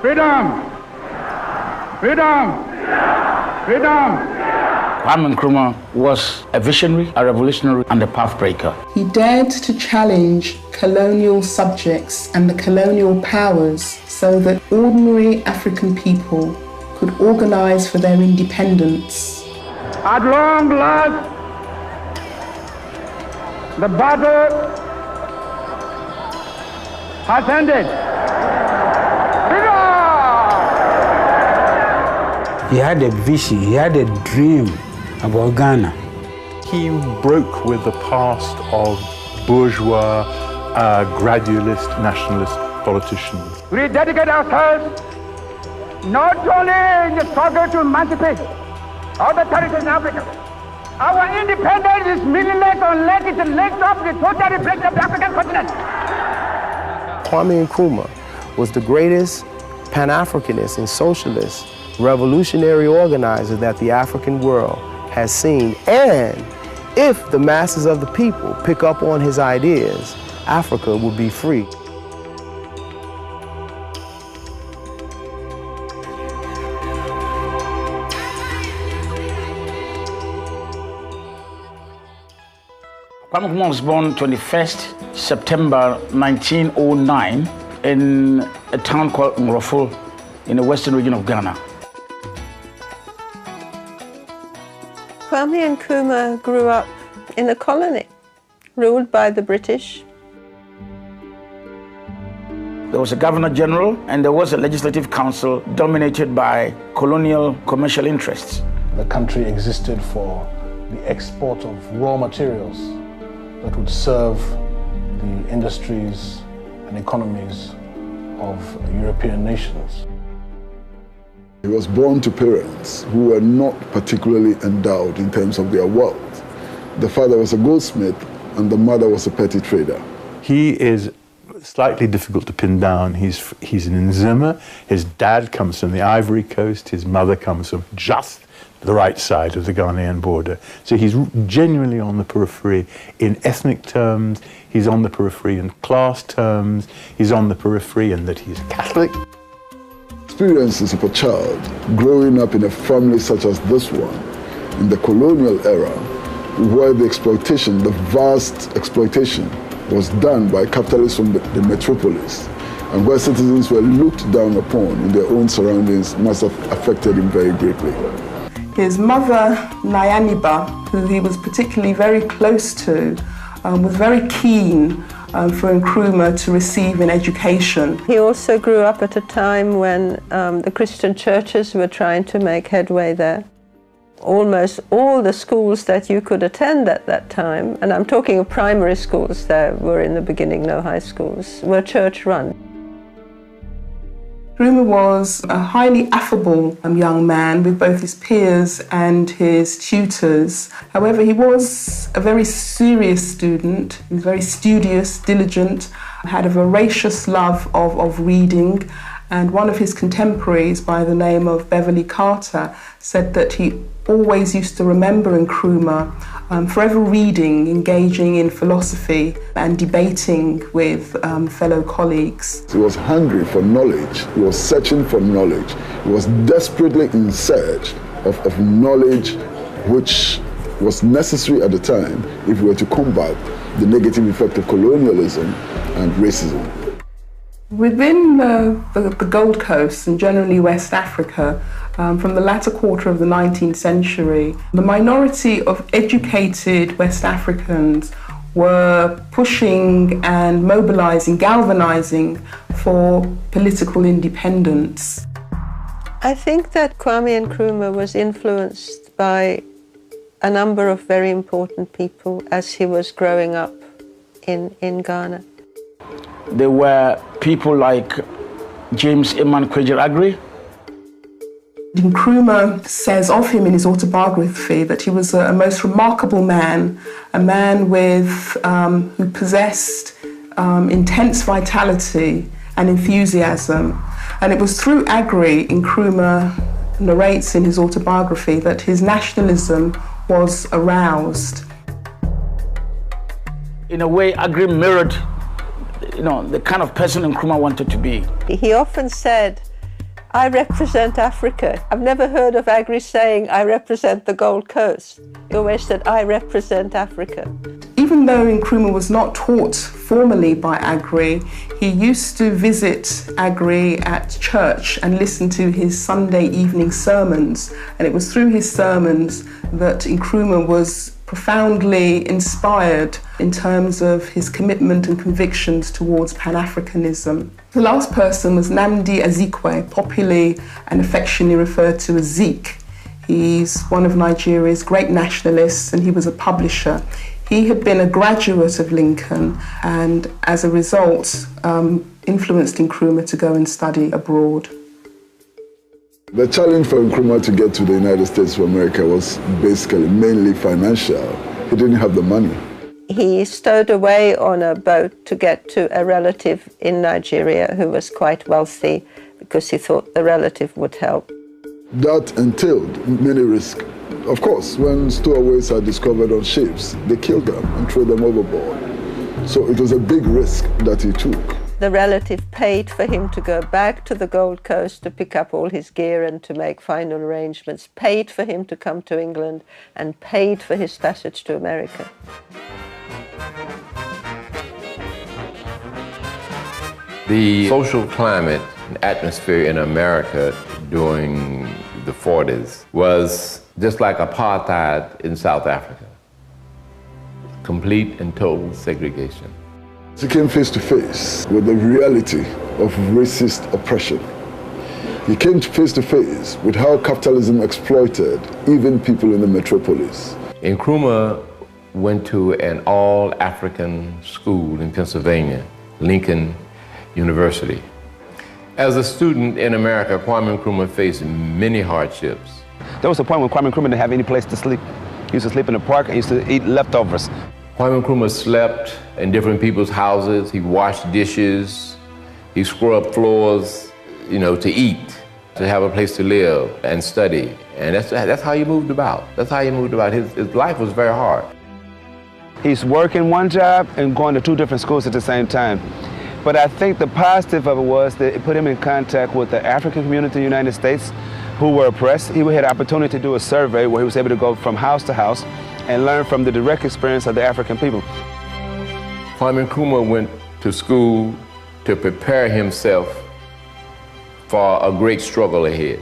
Freedom! Freedom! Freedom! Kwame Nkrumah was a visionary, a revolutionary, and a pathbreaker. He dared to challenge colonial subjects and the colonial powers so that ordinary African people could organize for their independence. At long last, the battle has ended. He had a vision, he had a dream about Ghana. He broke with the past of bourgeois, gradualist, nationalist politicians. We dedicate ourselves not only in the struggle to emancipate other territories in Africa. Our independence is meaningless unless it links up the total replacement of the African continent. Kwame Nkrumah was the greatest Pan-Africanist and socialist revolutionary organizer that the African world has seen. And if the masses of the people pick up on his ideas, Africa will be free. Kwame Nkrumah was born 21st September 1909 in a town called Nkrumah in the western region of Ghana. Kwame Nkrumah grew up in a colony ruled by the British. There was a governor general and there was a legislative council dominated by colonial commercial interests. The country existed for the export of raw materials that would serve the industries and economies of European nations. He was born to parents who were not particularly endowed in terms of their wealth. The father was a goldsmith and the mother was a petty trader. He is slightly difficult to pin down. He's an Nzima. His dad comes from the Ivory Coast. His mother comes from just the right side of the Ghanaian border. So he's genuinely on the periphery in ethnic terms. He's on the periphery in class terms. He's on the periphery in that he's Catholic. Experiences of a child growing up in a family such as this one, in the colonial era, where the exploitation, the vast exploitation, was done by capitalists from the metropolis, and where citizens were looked down upon in their own surroundings, must have affected him very greatly. His mother, Nyaniba, who he was particularly very close to, was very keen for Nkrumah to receive an education. He also grew up at a time when the Christian churches were trying to make headway there. Almost all the schools that you could attend at that time, and I'm talking of primary schools, there were in the beginning no high schools, were church-run. Nkrumah was a highly affable young man with both his peers and his tutors. However, he was a very serious student. He was very studious, diligent, had a voracious love of reading. And one of his contemporaries by the name of Beverly Carter said that he always used to remember Nkrumah forever reading, engaging in philosophy and debating with fellow colleagues. He was hungry for knowledge. He was searching for knowledge. He was desperately in search of knowledge which was necessary at the time if we were to combat the negative effect of colonialism and racism. Within the Gold Coast and generally West Africa, from the latter quarter of the 19th century, the minority of educated West Africans were pushing and mobilizing, galvanizing for political independence. I think that Kwame Nkrumah was influenced by a number of very important people as he was growing up in Ghana. There were people like James Eman Agri. Nkrumah says of him in his autobiography that he was a most remarkable man, a man who possessed intense vitality and enthusiasm. And it was through Agri, Nkrumah narrates in his autobiography, that his nationalism was aroused. In a way, Agri mirrored the kind of person Nkrumah wanted to be. He often said I represent Africa. I've never heard of Agri saying, I represent the Gold Coast. He always said, I represent Africa. Even though Nkrumah was not taught formally by Agri, he used to visit Agri at church and listen to his Sunday evening sermons. And it was through his sermons that Nkrumah was profoundly inspired in terms of his commitment and convictions towards Pan-Africanism. The last person was Nnamdi Azikiwe, popularly and affectionately referred to as Zeke. He's one of Nigeria's great nationalists and he was a publisher. He had been a graduate of Lincoln and as a result influenced Nkrumah to go and study abroad. The challenge for Nkrumah to get to the United States of America was basically mainly financial. He didn't have the money. He stowed away on a boat to get to a relative in Nigeria who was quite wealthy because he thought the relative would help. That entailed many risks. Of course, when stowaways are discovered on ships, they kill them and throw them overboard. So it was a big risk that he took. The relative paid for him to go back to the Gold Coast to pick up all his gear and to make final arrangements, paid for him to come to England, and paid for his passage to America. The social climate and atmosphere in America during the 40s was just like apartheid in South Africa. Complete and total segregation. He came face to face with the reality of racist oppression. He came face to face with how capitalism exploited even people in the metropolis. Nkrumah went to an all-African school in Pennsylvania, Lincoln University. As a student in America, Kwame Nkrumah faced many hardships. There was a point when Kwame Nkrumah didn't have any place to sleep. He used to sleep in the park and used to eat leftovers. Kwame Nkrumah slept in different people's houses. He washed dishes. He scrubbed floors, to eat, to have a place to live and study. And that's how he moved about. That's how he moved about. His life was very hard. He's working one job and going to two different schools at the same time. But I think the positive of it was that it put him in contact with the African community in the United States who were oppressed. He had the opportunity to do a survey where he was able to go from house to house and learn from the direct experience of the African people. Kwame Nkrumah went to school to prepare himself for a great struggle ahead.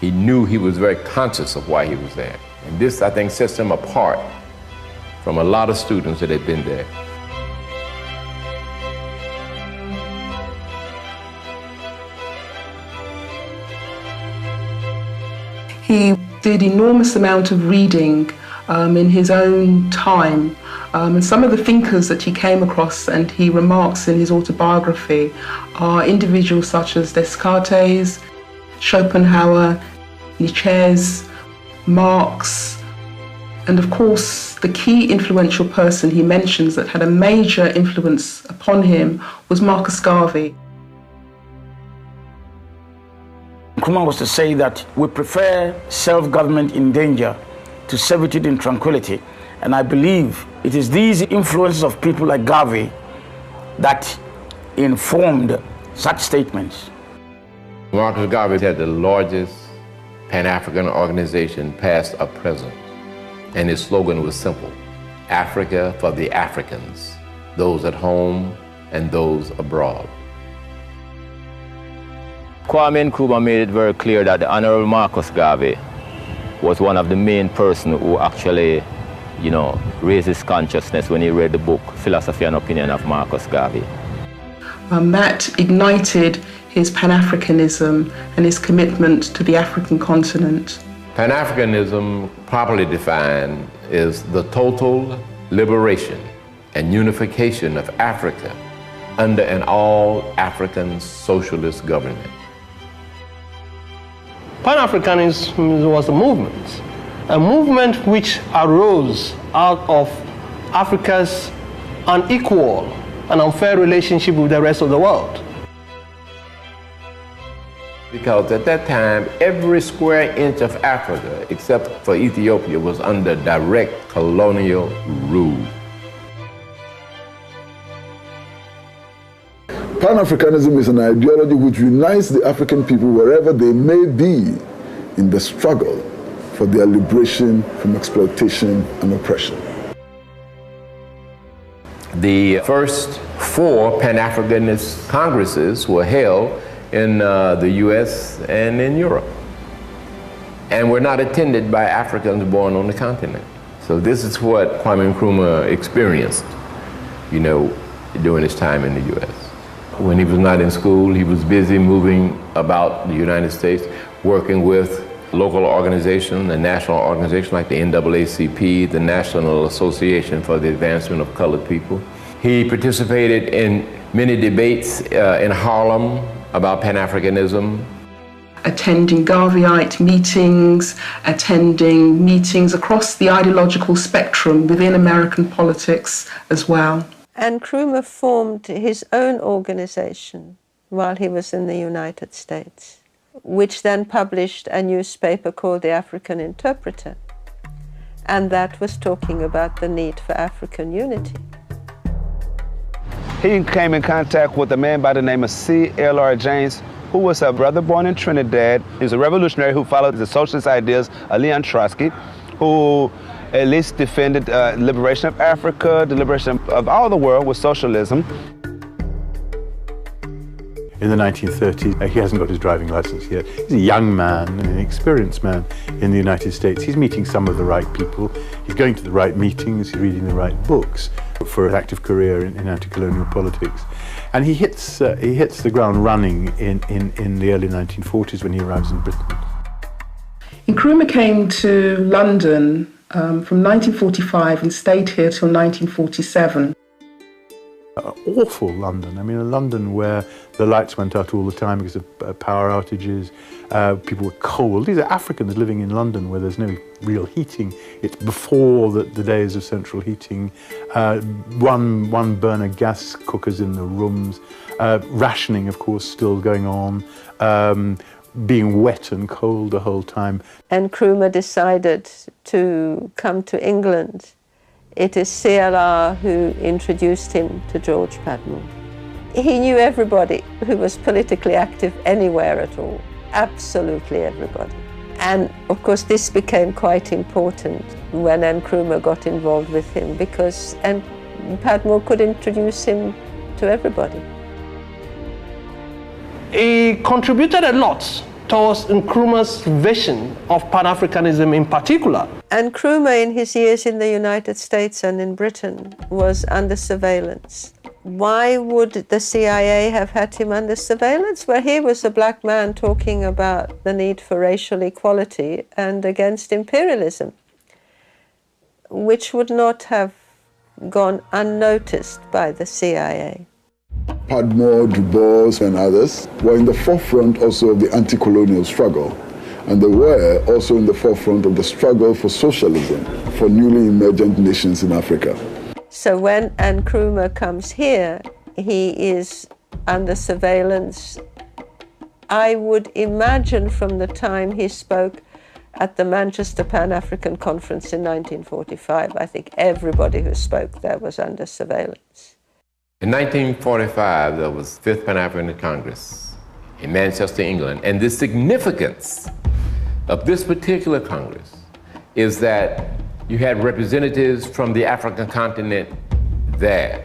He knew he was very conscious of why he was there. And this, I think, sets him apart from a lot of students that had been there. He did enormous amount of reading in his own time. And some of the thinkers that he came across and he remarks in his autobiography are individuals such as Descartes, Schopenhauer, Nietzsche, Marx, and of course the key influential person he mentions that had a major influence upon him was Marcus Garvey. Nkrumah was to say that we prefer self-government in danger to servitude in tranquility. And I believe it is these influences of people like Garvey that informed such statements. Marcus Garvey had the largest Pan-African organization, past or present. And his slogan was simple: Africa for the Africans, those at home and those abroad. Kwame Nkrumah made it very clear that the Honorable Marcus Garvey was one of the main persons who actually, raised his consciousness when he read the book Philosophy and Opinion of Marcus Garvey. That ignited his Pan-Africanism and his commitment to the African continent. Pan-Africanism, properly defined, is the total liberation and unification of Africa under an all-African socialist government. Pan-Africanism was a movement which arose out of Africa's unequal and unfair relationship with the rest of the world. Because at that time, every square inch of Africa, except for Ethiopia, was under direct colonial rule. Pan-Africanism is an ideology which unites the African people wherever they may be in the struggle for their liberation from exploitation and oppression. The first 4 Pan-Africanist congresses were held in the US and in Europe, and were not attended by Africans born on the continent. So this is what Kwame Nkrumah experienced, you know, during his time in the US. When he was not in school, he was busy moving about the United States, working with local organizations and national organizations like the NAACP, the National Association for the Advancement of Colored People. He participated in many debates in Harlem about Pan-Africanism. Attending Garveyite meetings, attending meetings across the ideological spectrum within American politics as well. And Nkrumah formed his own organization while he was in the United States, which then published a newspaper called The African Interpreter. And that was talking about the need for African unity. He came in contact with a man by the name of C.L.R. James, who was a brother born in Trinidad. He was a revolutionary who followed the socialist ideas of Leon Trotsky, who at least defended liberation of Africa, the liberation of all the world with socialism. In the 1930s, he hasn't got his driving license yet. He's a young man, an experienced man in the United States. He's meeting some of the right people. He's going to the right meetings. He's reading the right books for an active career in anti-colonial politics. And he hits the ground running in the early 1940s when he arrives in Britain. Nkrumah came to London from 1945 and stayed here till 1947. Awful London. I mean, a London where the lights went out all the time because of power outages. People were cold. These are Africans living in London where there's no real heating. It's before the days of central heating. One burner gas cookers in the rooms. Rationing, of course, still going on. Being wet and cold the whole time. And Nkrumah decided to come to England. It is CLR who introduced him to George Padmore. He knew everybody who was politically active anywhere at all, absolutely everybody. And of course this became quite important when Nkrumah got involved with him, because Padmore could introduce him to everybody. He contributed a lot towards Nkrumah's vision of Pan-Africanism in particular. And Nkrumah, in his years in the United States and in Britain, was under surveillance. Why would the CIA have had him under surveillance? Well, he was a black man talking about the need for racial equality and against imperialism, which would not have gone unnoticed by the CIA. Padmore, Du Bois, and others were in the forefront also of the anti-colonial struggle. And they were also in the forefront of the struggle for socialism for newly emergent nations in Africa. So when Nkrumah comes here, he is under surveillance. I would imagine from the time he spoke at the Manchester Pan-African Conference in 1945, I think everybody who spoke there was under surveillance. In 1945, there was the 5th Pan-African Congress in Manchester, England, and the significance of this particular Congress is that you had representatives from the African continent there.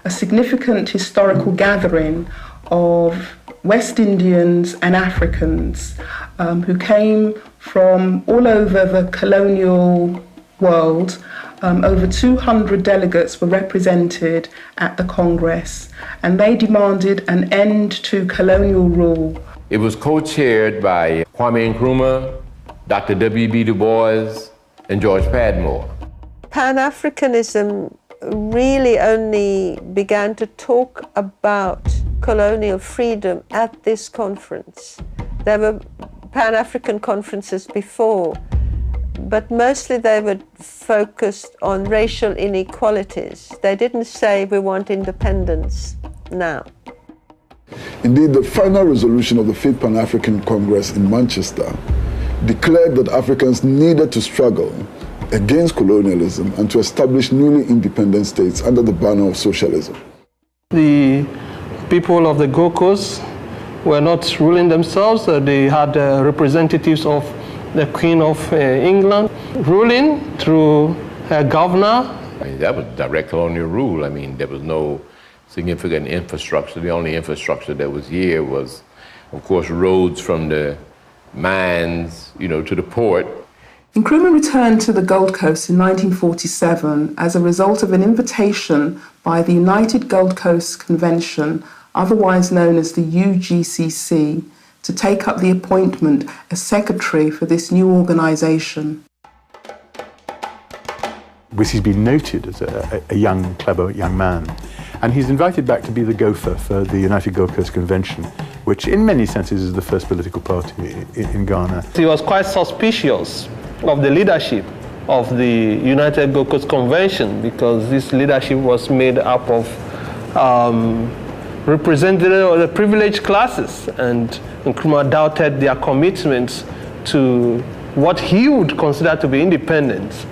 A significant historical gathering of West Indians and Africans who came from all over the colonial world. Over 200 delegates were represented at the Congress, and they demanded an end to colonial rule. It was co-chaired by Kwame Nkrumah, Dr. W.B. Du Bois, and George Padmore. Pan-Africanism really only began to talk about colonial freedom at this conference. There were Pan-African conferences before, but mostly they were focused on racial inequalities. They didn't say we want independence now. Indeed, the final resolution of the 5th Pan-African Congress in Manchester declared that Africans needed to struggle against colonialism and to establish newly independent states under the banner of socialism. The people of the Gold Coast were not ruling themselves. They had representatives of the Queen of England ruling through her governor. I mean, that was direct colonial rule. I mean, there was no significant infrastructure. The only infrastructure that was here was, of course, roads from the mines, you know, to the port. Nkrumah returned to the Gold Coast in 1947 as a result of an invitation by the United Gold Coast Convention, otherwise known as the UGCC, to take up the appointment as secretary for this new organisation. He's been noted as a young, clever young man, and he's invited back to be the gopher for the United Gold Coast Convention, which in many senses is the first political party in Ghana. He was quite suspicious of the leadership of the United Gold Coast Convention because this leadership was made up of representatives of the privileged classes, and Nkrumah doubted their commitment to what he would consider to be independence.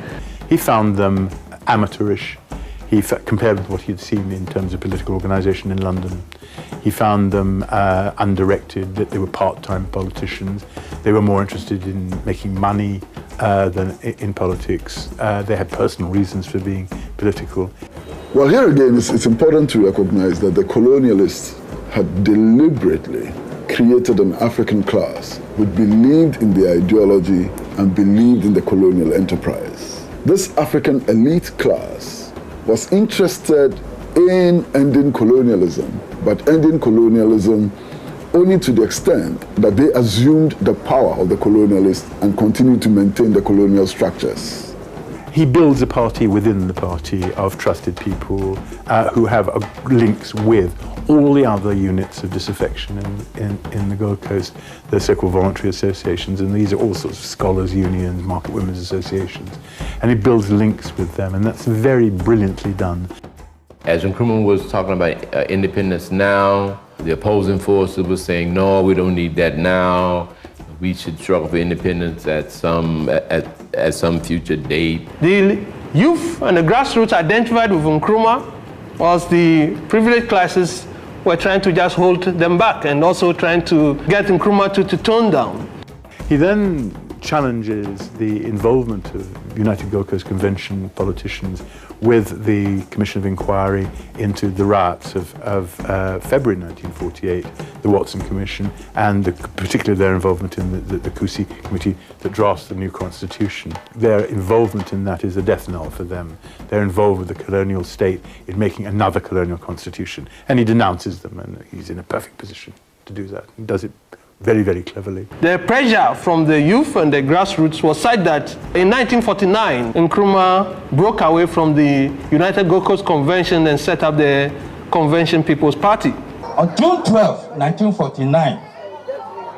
He found them amateurish. He compared with what he had seen in terms of political organisation in London. He found them undirected, that they were part-time politicians. They were more interested in making money than in politics. They had personal reasons for being political. Well, here again, it's important to recognize that the colonialists had deliberately created an African class which believed in the ideology and believed in the colonial enterprise. This African elite class was interested in ending colonialism, but ending colonialism only to the extent that they assumed the power of the colonialists and continued to maintain the colonial structures. He builds a party within the party of trusted people who have links with all the other units of disaffection in the Gold Coast, the so-called voluntary associations, and these are all sorts of scholars' unions, market women's associations, and he builds links with them, and that's very brilliantly done. As Nkrumah was talking about independence now, the opposing forces were saying, no, we don't need that now. We should struggle for independence at some future date. The youth and the grassroots identified with Nkrumah was the privileged classes were trying to just hold them back and also trying to get Nkrumah to tone down. He then challenges the involvement of United Gold Coast Convention politicians with the Commission of Inquiry into the riots of February 1948, the Watson Commission, and particularly their involvement in the Kusi Committee that drafts the new constitution. Their involvement in that is a death knell for them. They're involved with the colonial state in making another colonial constitution, and he denounces them, and he's in a perfect position to do that. He does it very, very cleverly. The pressure from the youth and the grassroots was such that in 1949, Nkrumah broke away from the United Gold Coast Convention and set up the Convention People's Party. On June 12, 1949,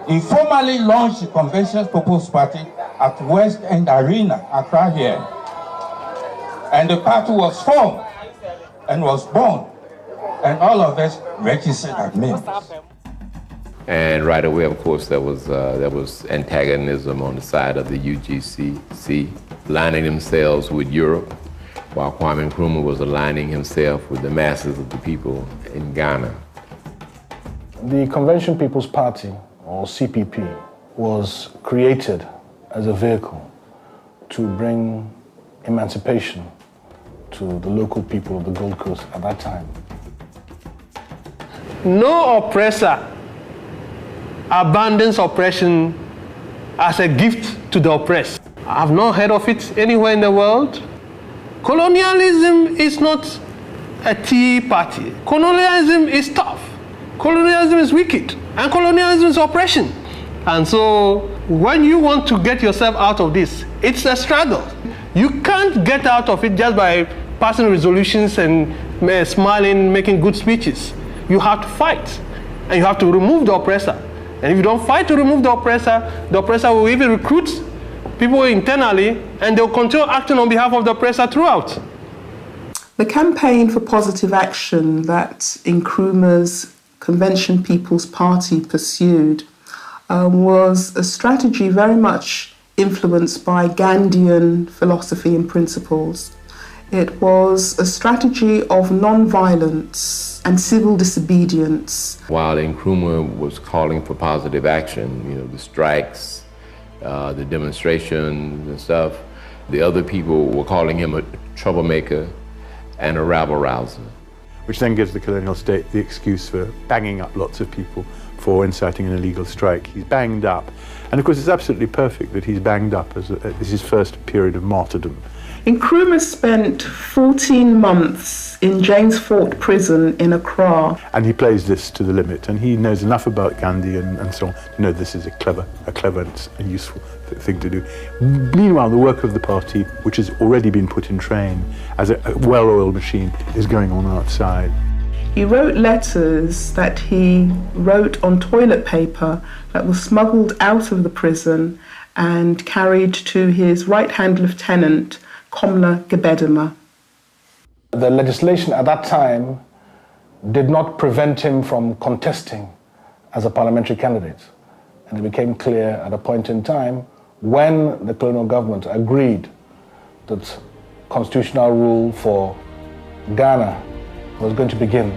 he formally launched the Convention People's Party at West End Arena, Accra here. And the party was formed and was born, and all of us registered as members. And right away, of course, there was antagonism on the side of the UGCC, aligning themselves with Europe, while Kwame Nkrumah was aligning himself with the masses of the people in Ghana. The Convention People's Party, or CPP, was created as a vehicle to bring emancipation to the local people of the Gold Coast at that time. No oppressor abandons oppression as a gift to the oppressed. I've not heard of it anywhere in the world. Colonialism is not a tea party. Colonialism is tough. Colonialism is wicked. And colonialism is oppression. And so when you want to get yourself out of this, it's a struggle. You can't get out of it just by passing resolutions and smiling, making good speeches. You have to fight. And you have to remove the oppressor. And if you don't fight to remove the oppressor will even recruit people internally, and they'll continue acting on behalf of the oppressor throughout. The campaign for positive action that Nkrumah's Convention People's Party pursued was a strategy very much influenced by Gandhian philosophy and principles. It was a strategy of non-violence and civil disobedience. While Nkrumah was calling for positive action, you know, the strikes, the demonstrations and stuff, the other people were calling him a troublemaker and a rabble-rouser. Which then gives the colonial state the excuse for banging up lots of people for inciting an illegal strike. He's banged up. And of course it's absolutely perfect that he's banged up as this is his first period of martyrdom. Nkrumah spent 14 months in James Fort prison in Accra. And he plays this to the limit, and he knows enough about Gandhi and so on to know this is a clever and useful thing to do. Meanwhile, the work of the party, which has already been put in train as a well-oiled machine, is going on outside. He wrote letters that he wrote on toilet paper that was smuggled out of the prison and carried to his right-hand lieutenant, Kwame Gebedema. The legislation at that time did not prevent him from contesting as a parliamentary candidate. And it became clear at a point in time when the colonial government agreed that constitutional rule for Ghana was going to begin,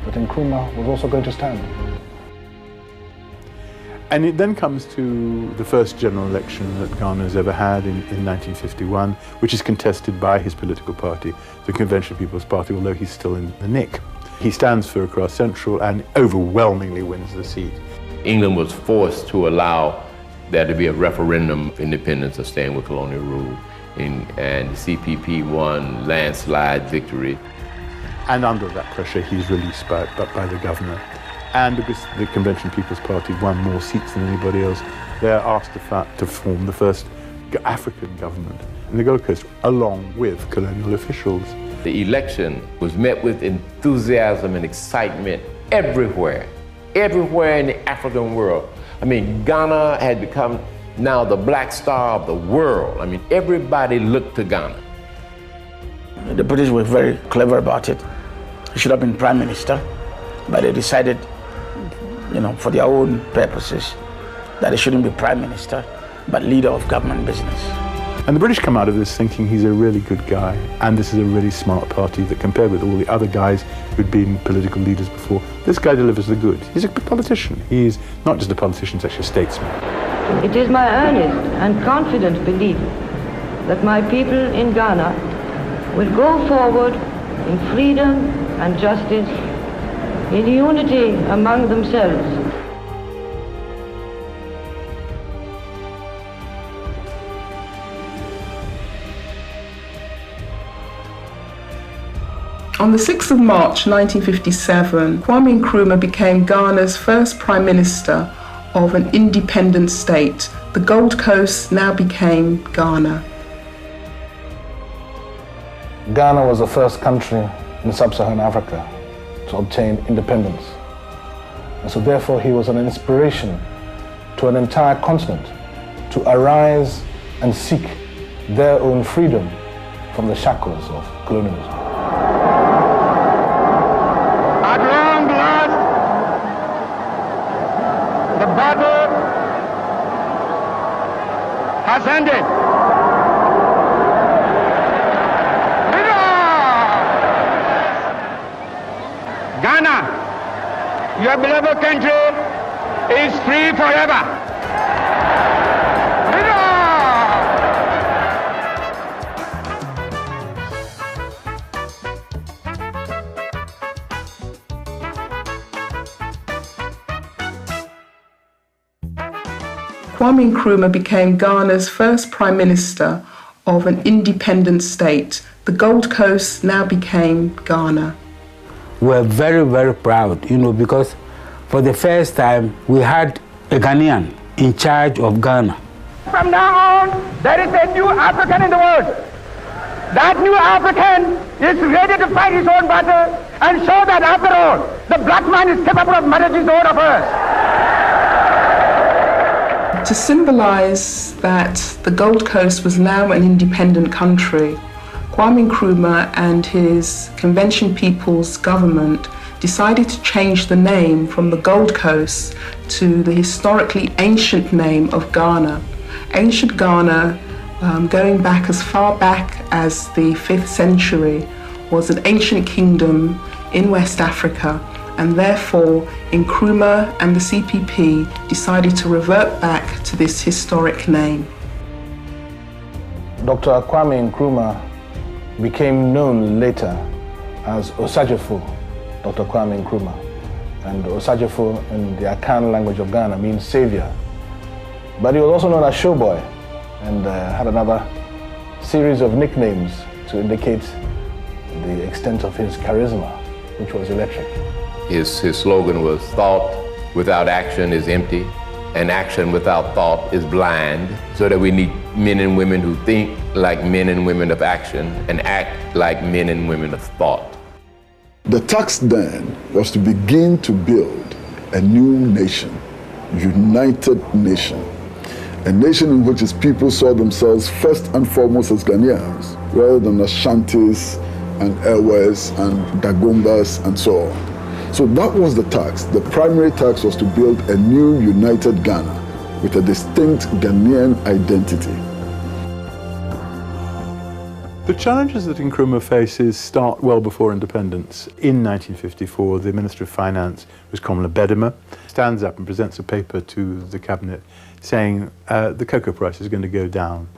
that Nkrumah was also going to stand. And it then comes to the first general election that Ghana has ever had in 1951, which is contested by his political party, the Conventional People's Party, although he's still in the nick. He stands for Accra Central and overwhelmingly wins the seat. England was forced to allow there to be a referendum of independence or staying with colonial rule, and the CPP won landslide victory. And under that pressure, he's released by the governor. And because the Convention People's Party won more seats than anybody else, they're asked to form the first African government in the Gold Coast, along with colonial officials. The election was met with enthusiasm and excitement everywhere in the African world. I mean, Ghana had become now the black star of the world. I mean, everybody looked to Ghana. The British were very clever about it. He should have been prime minister, but they decided, you know, for their own purposes, that he shouldn't be prime minister, but leader of government business. And the British come out of this thinking he's a really good guy, and this is a really smart party that, compared with all the other guys who'd been political leaders before, this guy delivers the goods. He's a politician. He's not just a politician, he's actually a statesman. It is my earnest and confident belief that my people in Ghana will go forward in freedom and justice, in unity among themselves. On the 6th of March 1957, Kwame Nkrumah became Ghana's first prime minister of an independent state. The Gold Coast now became Ghana. Ghana was the first country in sub-Saharan Africa to obtain independence. And so therefore he was an inspiration to an entire continent to arise and seek their own freedom from the shackles of colonialism. At long last, the battle has ended. Ghana, your beloved country, is free forever. Kwame Nkrumah became Ghana's first prime minister of an independent state. The Gold Coast now became Ghana. We're very, very proud, you know, because for the first time we had a Ghanaian in charge of Ghana. From now on, there is a new African in the world. That new African is ready to fight his own battle and show that after all, the black man is capable of managing his own affairs. To symbolize that the Gold Coast was now an independent country, Kwame Nkrumah and his Convention People's government decided to change the name from the Gold Coast to the historically ancient name of Ghana. Ancient Ghana going back as far back as the 5th century, was an ancient kingdom in West Africa, and therefore Nkrumah and the CPP decided to revert back to this historic name. Dr. Kwame Nkrumah became known later as Osajefo, Dr. Kwame Nkrumah. And Osajefo in the Akan language of Ghana means savior. But he was also known as Showboy and had another series of nicknames to indicate the extent of his charisma, which was electric. His slogan was, "Thought without action is empty, and action without thought is blind," so that we need men and women who think like men and women of action and act like men and women of thought. The task then was to begin to build a new nation, united nation, a nation in which its people saw themselves first and foremost as Ghanaians, rather than Ashantis and Ewes and Dagombas and so on. So that was the task. The primary task was to build a new united Ghana with a distinct Ghanaian identity. The challenges that Nkrumah faces start well before independence. In 1954, the Minister of Finance was Kwame Bedema, stands up and presents a paper to the cabinet saying the cocoa price is going to go down,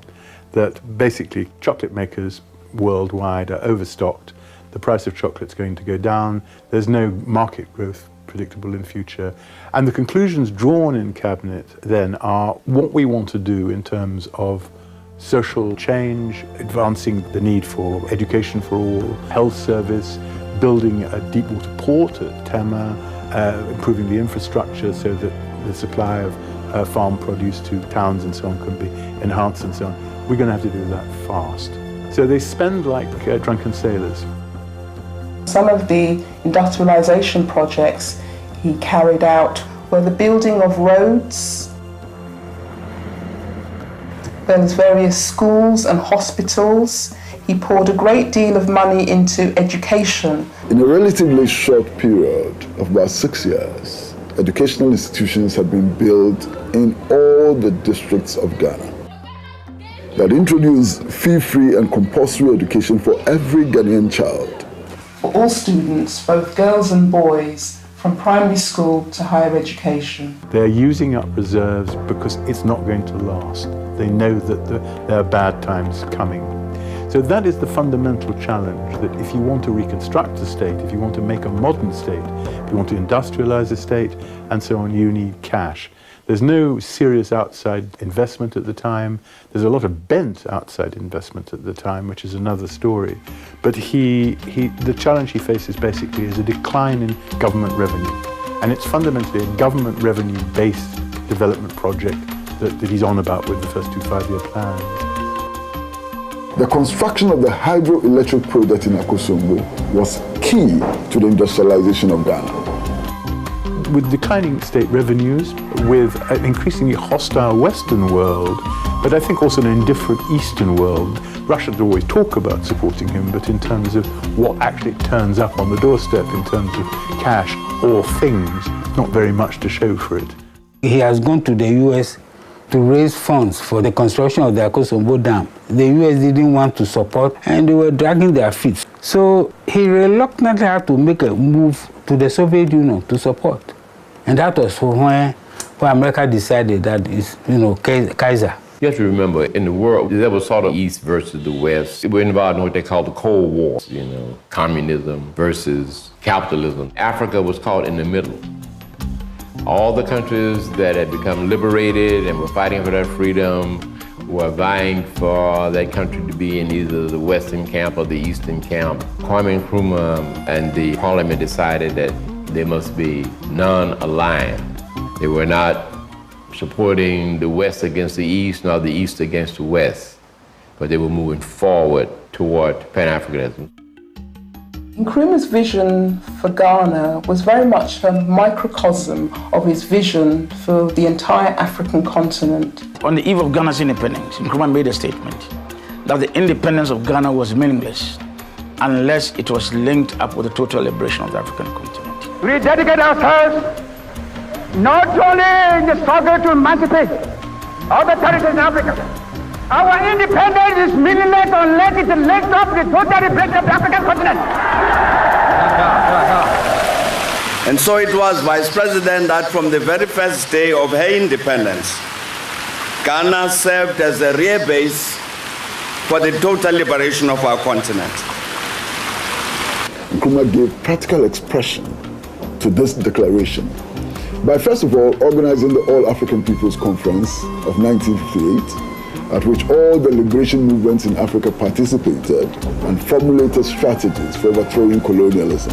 that basically chocolate makers worldwide are overstocked, the price of chocolate is going to go down, there's no market growth predictable in future, and the conclusions drawn in cabinet then are what we want to do in terms of social change, advancing the need for education for all, health service, building a deep water port at Tema, improving the infrastructure so that the supply of farm produce to towns and so on can be enhanced and so on. We're going to have to do that fast. So they spend like drunken sailors. Some of the industrialization projects he carried out were the building of roads. There was various schools and hospitals. He poured a great deal of money into education. In a relatively short period of about 6 years, educational institutions had been built in all the districts of Ghana that introduced fee-free and compulsory education for every Ghanaian child. For all students, both girls and boys, from primary school to higher education. They're using up reserves because it's not going to last. They know that there are bad times coming. So that is the fundamental challenge, that if you want to reconstruct a state, if you want to make a modern state, if you want to industrialize a state, and so on, you need cash. There's no serious outside investment at the time. There's a lot of bent outside investment at the time, which is another story. But the challenge he faces basically is a decline in government revenue. And it's fundamentally a government revenue-based development project that he's on about with the first 2 5-year plans. The construction of the hydroelectric project in Akosombo was key to the industrialization of Ghana. With declining state revenues, with an increasingly hostile Western world, but I think also an indifferent Eastern world. Russians always talk about supporting him, but in terms of what actually turns up on the doorstep in terms of cash or things, not very much to show for it. He has gone to the US to raise funds for the construction of the Akosombo Dam. The US didn't want to support, and they were dragging their feet. So he reluctantly had to make a move to the Soviet Union to support. And that was when America decided that is, Kaiser. You have to remember, in the world, there was sort of East versus the West. We're involved in what they call the Cold War, communism versus capitalism. Africa was caught in the middle. All the countries that had become liberated and were fighting for their freedom were vying for that country to be in either the Western camp or the Eastern camp. Kwame Nkrumah and the parliament decided that they must be non-aligned. They were not supporting the West against the East, nor the East against the West, but they were moving forward toward Pan-Africanism. Nkrumah's vision for Ghana was very much a microcosm of his vision for the entire African continent. On the eve of Ghana's independence, Nkrumah made a statement that the independence of Ghana was meaningless unless it was linked up with the total liberation of the African continent. We dedicate ourselves not only in the struggle to emancipate all the territories in Africa, Our independence is meaningless unless it leads up the total liberation of the African continent. And so it was, Vice President, that from the very first day of her independence, Ghana served as a rear base for the total liberation of our continent. Nkrumah gave practical expression to this declaration by first of all organizing the All-African People's Conference of 1958, at which all the liberation movements in Africa participated and formulated strategies for overthrowing colonialism.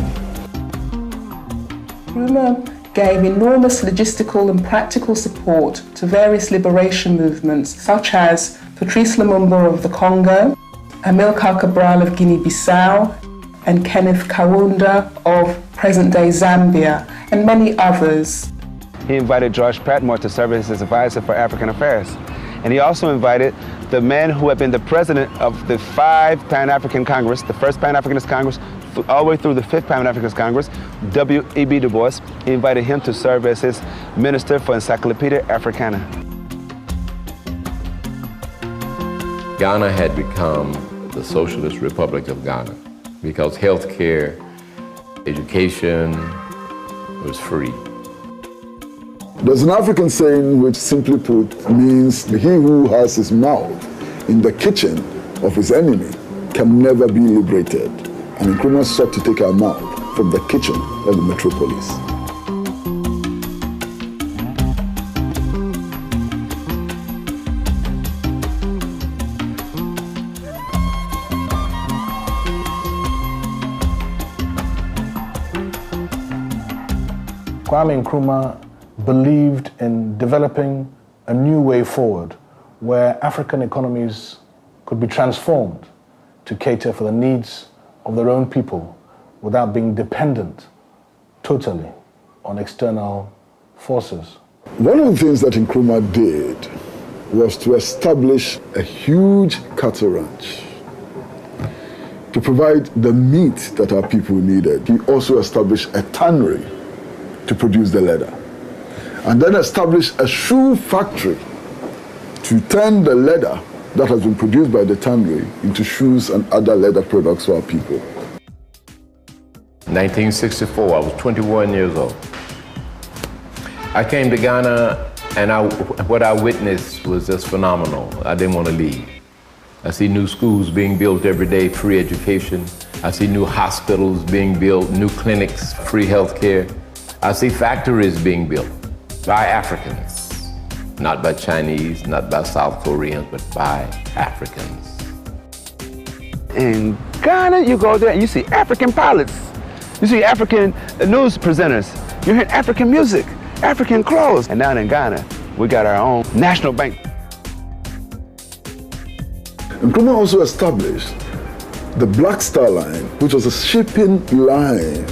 Nkrumah gave enormous logistical and practical support to various liberation movements such as Patrice Lumumba of the Congo, Amilcar Cabral of Guinea-Bissau, and Kenneth Kaunda of present-day Zambia, and many others. He invited George Patmore to serve as his advisor for African affairs. And he also invited the man who had been the president of the 5 Pan-African Congress, the first Pan-Africanist Congress, all the way through the 5th Pan-Africanist Congress, W.E.B. Du Bois. He invited him to serve as his minister for Encyclopedia Africana. Ghana had become the Socialist Republic of Ghana because health care, education was free. There's an African saying which, simply put, means he who has his mouth in the kitchen of his enemy can never be liberated. And Nkrumah sought to take our mouth from the kitchen of the metropolis. Kwame Nkrumah believed in developing a new way forward where African economies could be transformed to cater for the needs of their own people without being dependent totally on external forces. One of the things that Nkrumah did was to establish a huge cattle ranch to provide the meat that our people needed. He also established a tannery to produce the leather, and then established a shoe factory to turn the leather that has been produced by the tannery into shoes and other leather products for our people. 1964, I was 21 years old. I came to Ghana and what I witnessed was just phenomenal. I didn't want to leave. I see new schools being built every day, free education. I see new hospitals being built, new clinics, free health care. I see factories being built by Africans, not by Chinese, not by South Koreans, but by Africans. In Ghana, you go there and you see African pilots. You see African news presenters. You hear African music, African clothes. And down in Ghana, we got our own national bank. Nkrumah also established the Black Star Line, which was a shipping line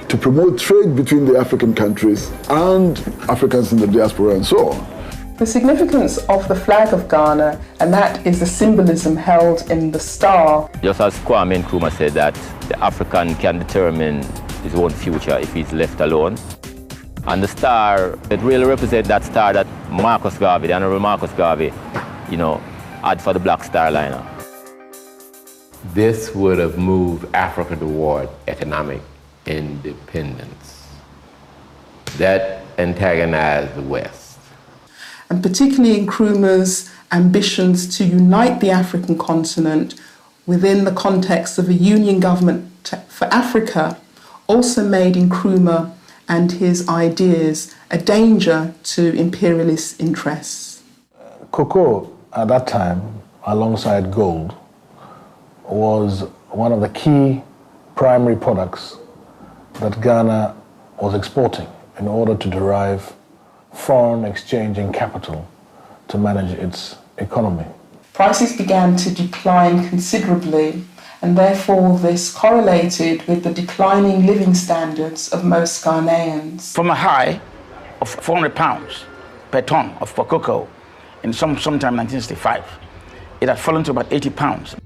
to promote trade between the African countries and Africans in the diaspora and so on. The significance of the flag of Ghana, and that is the symbolism held in the star. Just as Kwame Nkrumah said that the African can determine his own future if he's left alone. And the star, it really represents that star that Marcus Garvey, the Honorable Marcus Garvey, had for the Black Star Liner. This would have moved Africa toward economic independence. That antagonized the West. And particularly Nkrumah's ambitions to unite the African continent within the context of a union government for Africa also made Nkrumah and his ideas a danger to imperialist interests. Cocoa at that time, alongside gold, was one of the key primary products that Ghana was exporting in order to derive foreign exchange and capital to manage its economy. Prices began to decline considerably, and therefore this correlated with the declining living standards of most Ghanaians. From a high of £400 per ton of cocoa in sometime 1965, it had fallen to about £80.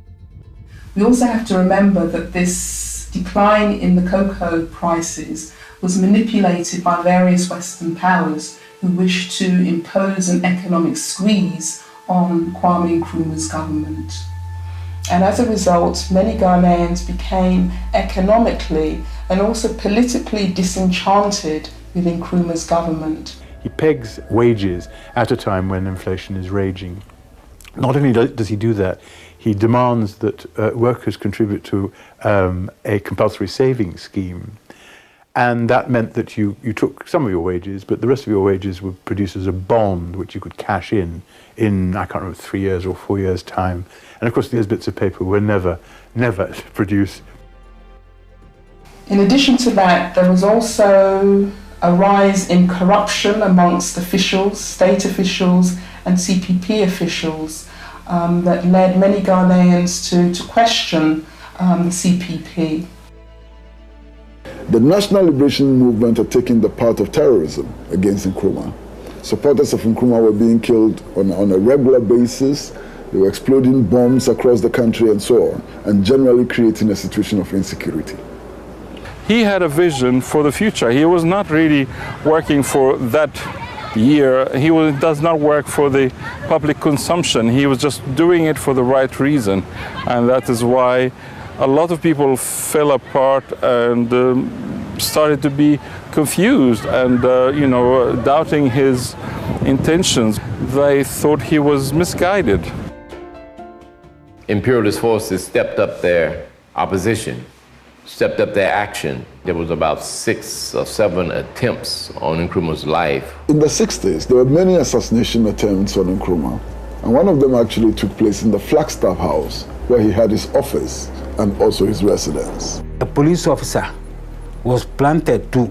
We also have to remember that this decline in the cocoa prices was manipulated by various Western powers who wished to impose an economic squeeze on Kwame Nkrumah's government. And as a result, many Ghanaians became economically and also politically disenchanted with Nkrumah's government. He pegs wages at a time when inflation is raging. Not only does he do that, he demands that workers contribute to a compulsory savings scheme. And that meant that you took some of your wages, but the rest of your wages were produced as a bond, which you could cash in, I can't remember, 3 years or 4 years' time. And of course, these bits of paper were never produced. In addition to that, there was also a rise in corruption amongst officials, state officials and CPP officials that led many Ghanaians to question the CPP. The National Liberation Movement had taken the part of terrorism against Nkrumah. Supporters of Nkrumah were being killed on a regular basis. They were exploding bombs across the country and so on, and generally creating a situation of insecurity. He had a vision for the future. He was not really working for that year. He does not work for the public consumption. He was just doing it for the right reason. And that is why a lot of people fell apart and started to be confused and, doubting his intentions. They thought he was misguided. Imperialist forces stepped up their opposition, stepped up their action. There was about 6 or 7 attempts on Nkrumah's life. In the 60s, there were many assassination attempts on Nkrumah, and one of them actually took place in the Flagstaff House, where he had his office and also his residence. A police officer was planted to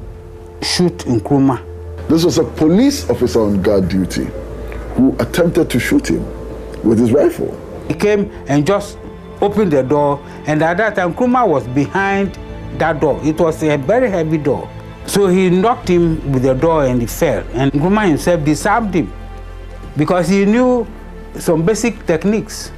shoot Nkrumah. This was a police officer on guard duty who attempted to shoot him with his rifle. He came and just opened the door, and at that time Nkrumah was behind that door. It was a very heavy door. So he knocked him with the door and he fell. And Nkrumah himself disarmed him because he knew some basic techniques.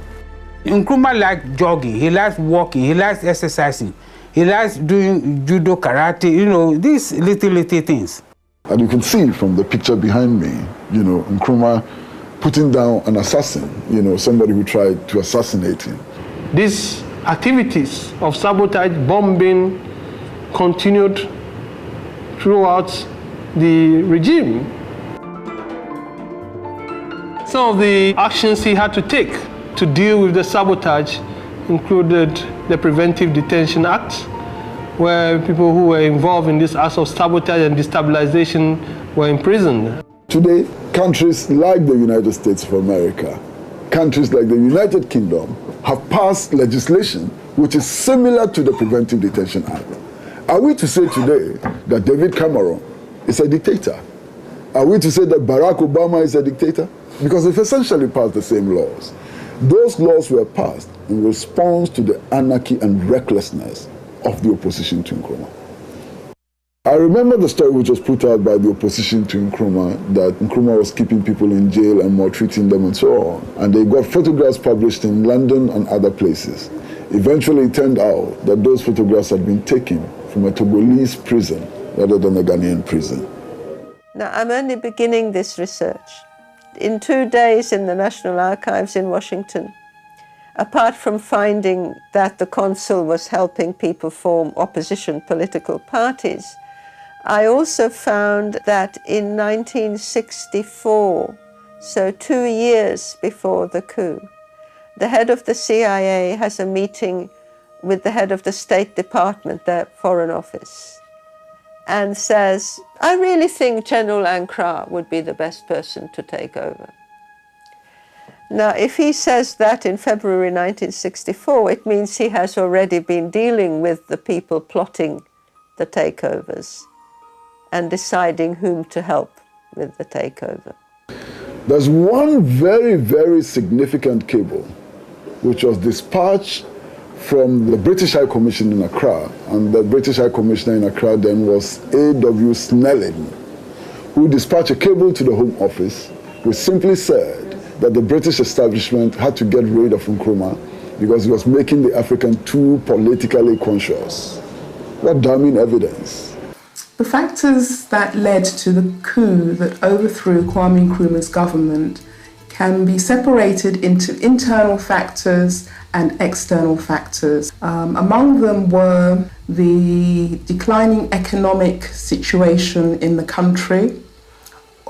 Nkrumah liked jogging, he liked walking, he liked exercising, he likes doing judo, karate, these little things. And you can see from the picture behind me, Nkrumah putting down an assassin, somebody who tried to assassinate him. These activities of sabotage, bombing, continued throughout the regime. Some of the actions he had to take to deal with the sabotage included the Preventive Detention Act, where people who were involved in this acts of sabotage and destabilization were imprisoned. Today, countries like the United States of America, countries like the United Kingdom, have passed legislation which is similar to the Preventive Detention Act. Are we to say today that David Cameron is a dictator? Are we to say that Barack Obama is a dictator? Because they've essentially passed the same laws. Those laws were passed in response to the anarchy and recklessness of the opposition to Nkrumah. I remember the story which was put out by the opposition to Nkrumah, that Nkrumah was keeping people in jail and maltreating them and so on. And they got photographs published in London and other places. Eventually it turned out that those photographs had been taken from a Togolese prison rather than a Ghanaian prison. Now, I'm only beginning this research. In 2 days in the National Archives in Washington, apart from finding that the consul was helping people form opposition political parties, I also found that in 1964, so 2 years before the coup, the head of the CIA has a meeting with the head of the State Department, their Foreign Office, and says, I really think General Nkrumah would be the best person to take over. Now, if he says that in February 1964, it means he has already been dealing with the people plotting the takeovers and deciding whom to help with the takeover. There's one very, very significant cable which was dispatched from the British High Commission in Accra, and the British High Commissioner in Accra then was A.W. Snelling, who dispatched a cable to the Home Office which simply said that the British establishment had to get rid of Nkrumah because he was making the African too politically conscious. What damning evidence. The factors that led to the coup that overthrew Kwame Nkrumah's government can be separated into internal factors and external factors. Among them were the declining economic situation in the country,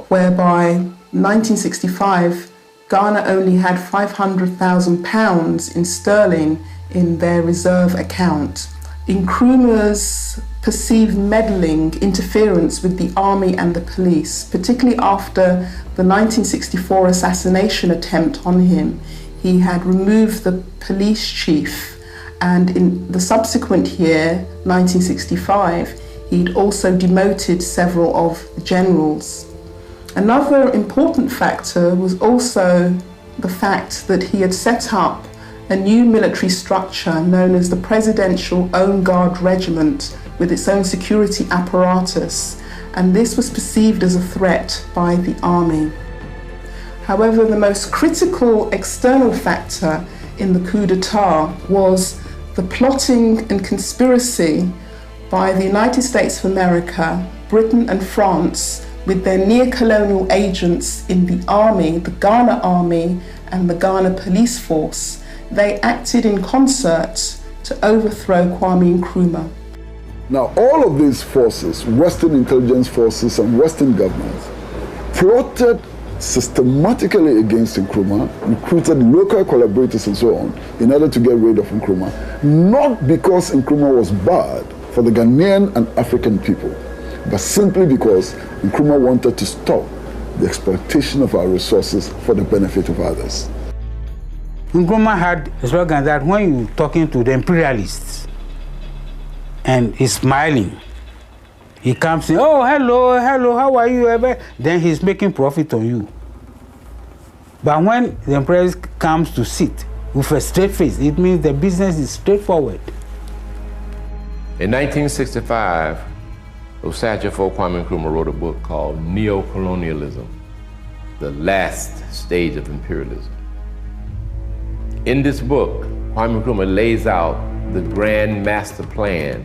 whereby 1965, Ghana only had £500,000 in sterling in their reserve account. Nkrumah's perceived meddling, interference with the army and the police, particularly after the 1964 assassination attempt on him. He had removed the police chief, and in the subsequent year, 1965, he'd also demoted several of the generals. Another important factor was also the fact that he had set up a new military structure known as the Presidential Own Guard Regiment with its own security apparatus, and this was perceived as a threat by the army. However, the most critical external factor in the coup d'etat was the plotting and conspiracy by the United States of America, Britain and France with their neo-colonial agents in the army, the Ghana Army and the Ghana Police Force. They acted in concert to overthrow Kwame Nkrumah. Now, all of these forces, Western intelligence forces and Western governments, plotted systematically against Nkrumah, recruited local collaborators and so on, in order to get rid of Nkrumah, not because Nkrumah was bad for the Ghanaian and African people, but simply because Nkrumah wanted to stop the exploitation of our resources for the benefit of others. Nkrumah had a slogan that when you're talking to the imperialists and he's smiling, he comes in, oh, hello, hello, how are you? Then he's making profit on you. But when the imperialist comes to sit with a straight face, it means the business is straightforward. In 1965, Osachifo Kwame Nkrumah wrote a book called Neo-Colonialism, the last stage of imperialism. In this book, Kwame Nkrumah lays out the grand master plan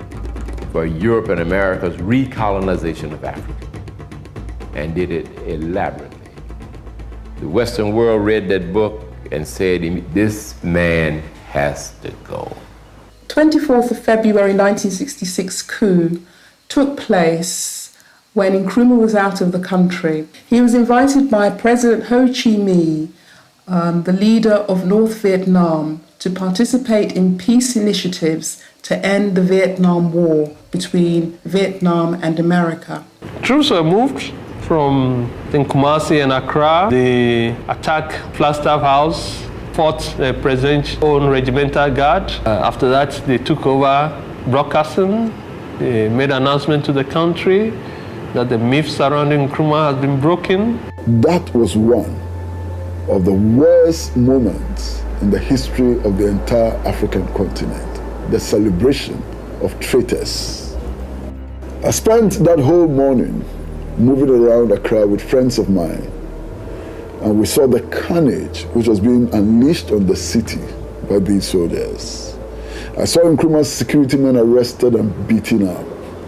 for Europe and America's recolonization of Africa, and did it elaborately. The Western world read that book and said, this man has to go. 24th of February 1966 coup took place when Nkrumah was out of the country. He was invited by President Ho Chi Minh, the leader of North Vietnam, to participate in peace initiatives to end the Vietnam War between Vietnam and America. Troops were moved from Kumasi and Accra. They attacked Flagstaff House, fought the president's own regimental guard. After that, they took over broadcasting. They made an announcement to the country that the myth surrounding Nkrumah has been broken. That was one of the worst moments in the history of the entire African continent, the celebration of traitors. I spent that whole morning moving around Accra with friends of mine, and we saw the carnage which was being unleashed on the city by these soldiers. I saw Nkrumah's security men arrested and beaten up.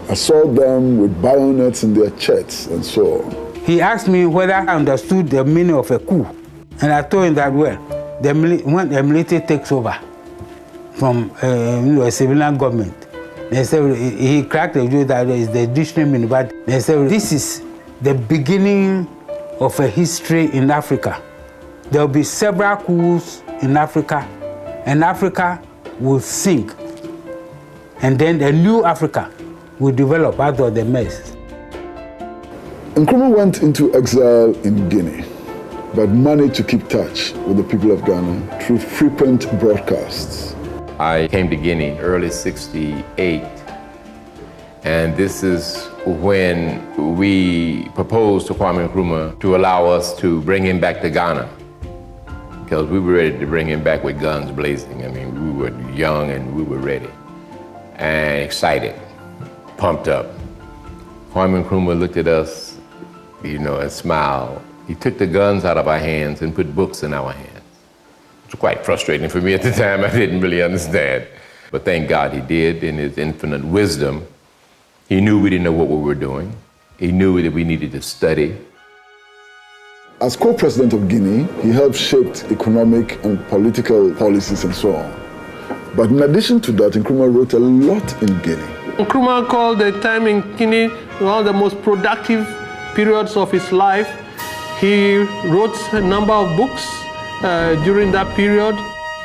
I saw them with bayonets in their chests and so on. He asked me whether I understood the meaning of a coup, and I told him that, well, when the military takes over from a civilian government, they said, he cracked the joke that is the dictionary meaning, but they said this is the beginning of a history in Africa. There will be several coups in Africa, and Africa will sink, and then a new Africa will develop out of the mess. Nkrumah went into exile in Guinea, but managed to keep touch with the people of Ghana through frequent broadcasts. I came to Guinea early '68, and this is when we proposed to Kwame Nkrumah to allow us to bring him back to Ghana, because we were ready to bring him back with guns blazing. I mean, we were young and we were ready and excited, pumped up. Kwame Nkrumah looked at us, and smiled. He took the guns out of our hands and put books in our hands. It was quite frustrating for me at the time. I didn't really understand. But thank God he did. In his infinite wisdom, he knew we didn't know what we were doing. He knew that we needed to study. As co-president of Guinea, he helped shape economic and political policies and so on. But in addition to that, Nkrumah wrote a lot in Guinea. Nkrumah called the time in Guinea one of the most productive periods of his life. He wrote a number of books during that period.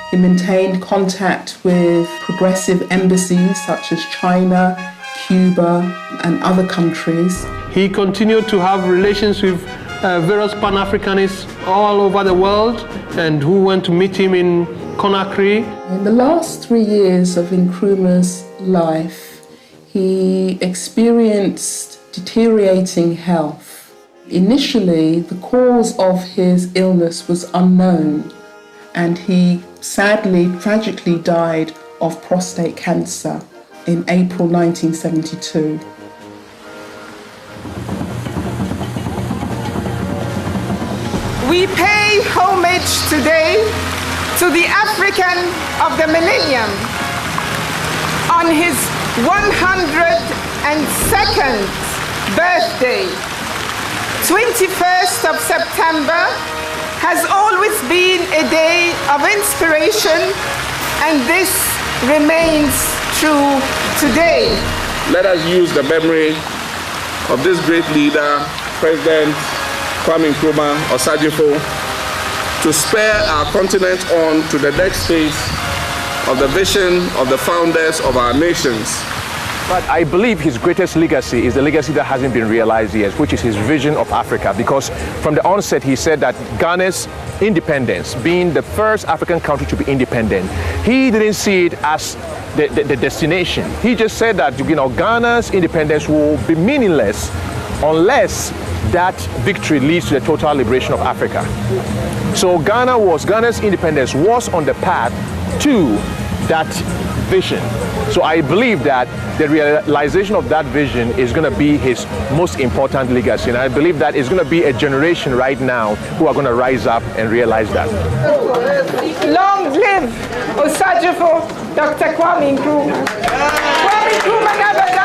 He maintained contact with progressive embassies such as China, Cuba, and other countries. He continued to have relations with various Pan-Africanists all over the world, and who went to meet him in Conakry. In the last 3 years of Nkrumah's life, he experienced deteriorating health. Initially, the cause of his illness was unknown, and he sadly, tragically died of prostate cancer in April 1972. We pay homage today to the African of the millennium on his 102nd birthday. 21st of September has always been a day of inspiration, and this remains true today. Let us use the memory of this great leader, President Kwame Nkrumah Osajifo, to spur our continent on to the next phase of the vision of the founders of our nations. But I believe his greatest legacy is the legacy that hasn't been realized yet, which is his vision of Africa. Because from the onset, he said that Ghana's independence, being the first African country to be independent, he didn't see it as the destination. He just said that, you know, Ghana's independence will be meaningless unless that victory leads to the total liberation of Africa. So Ghana's independence was on the path to that vision. So I believe that the realization of that vision is going to be his most important legacy. And I believe that it's going to be a generation right now who are going to rise up and realize that. Long live Osajifo, Dr. Kwame Nkrumah. Kwame Nkrumah never died.